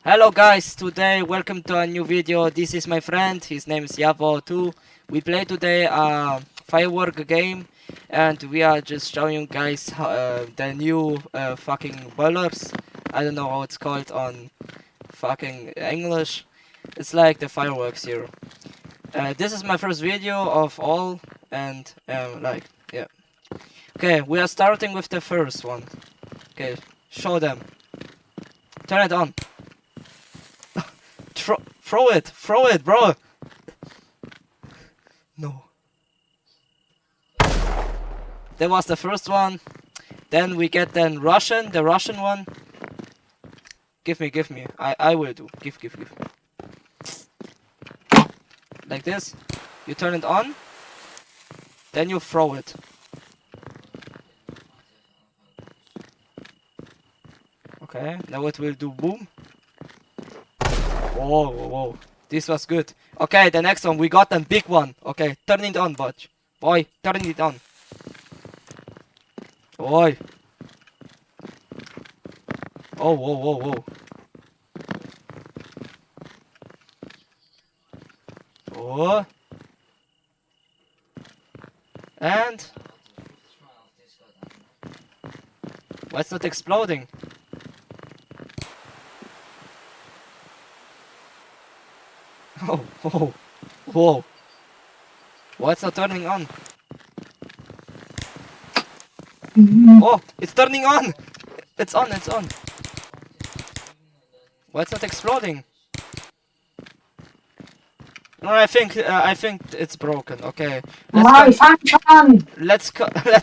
Hello guys, today welcome to a new video. This is my friend, his name is Yavo too. We play today a firework game and we are just showing you guys the new fucking boilers. I don't know how it's called on fucking English. It's like the fireworks here. This is my first video of all and like, yeah. Okay, we are starting with the first one. Okay, show them. Turn it on. Throw it, bro. No. That was the first one. Then we get the Russian one. Give me. I will do. Give me. Like this. You turn it on. Then you throw it. Okay, now it will do boom. Whoa. This was good. Okay, the next one, we got a big one. Okay, turn it on, boy. Boy, turn it on. Boy. Oh, whoa. Oh. And? Why it's not exploding? Oh, whoa. Why it's not turning on? Oh, it's turning on! It's on. Why it's not exploding? No, I think it's broken. Okay, Malfunction! let's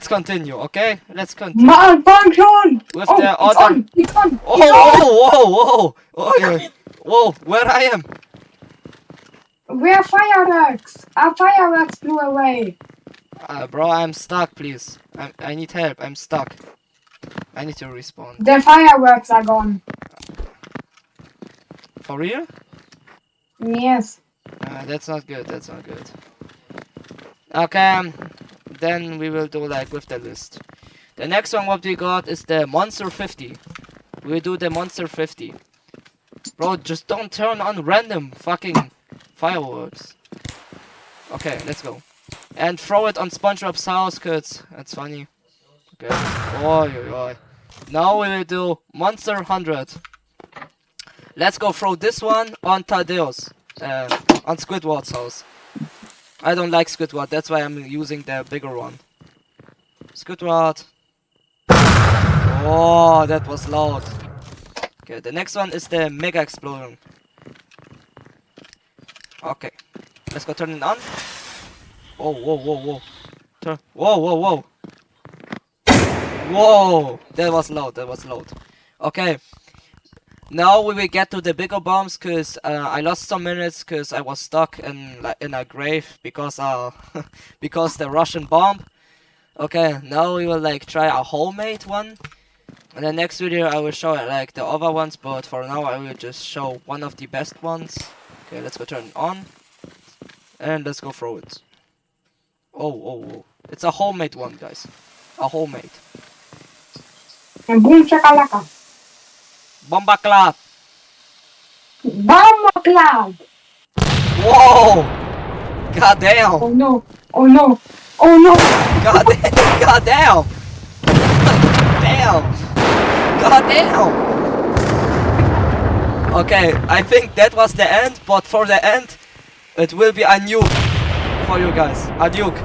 continue. Okay, let's continue Malfunction! with Oh, the it's other. on! It's on! Oh, yeah. Whoa, where I am? We're fireworks! Our fireworks blew away! Bro, I'm stuck. Please, I need help. I'm stuck. I need to respawn. The fireworks are gone. For real? Yes. That's not good. Okay, then we will do like with the list. The next one what we got is the Monster 50. We do the Monster 50. Bro, just don't turn on random fucking fireworks. Okay, let's go. And throw it on SpongeBob's house, cause that's funny. Okay. Oi. Now we will do Monster 100. Let's go throw this one on Tadeo's. On Squidward's house. I don't like Squidward, that's why I'm using the bigger one. Squidward. Oh, that was loud. Okay, the next one is the Mega Explosion. Okay, let's go turn it on. Oh, whoa. Whoa. Whoa, that was loud. Okay. Now we will get to the bigger bombs, cause I lost some minutes, cause I was stuck in a grave because because the Russian bomb. Okay, now we will like try a homemade one. In the next video I will show like the other ones, but for now I will just show one of the best ones. Okay, let's go turn it on, and let's go throw it. Oh, it's a homemade one, guys. A homemade. And boom shakalaka. BomBaclad. BomBaclad! Whoa! God damn! Oh no! God damn! God damn! Okay, I think that was the end, but for the end, it will be a nuke for you guys. A nuke.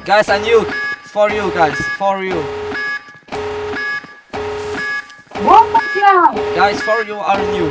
Guys, a nuke. For you guys. For you. BomBaclad! Guys, for you are new.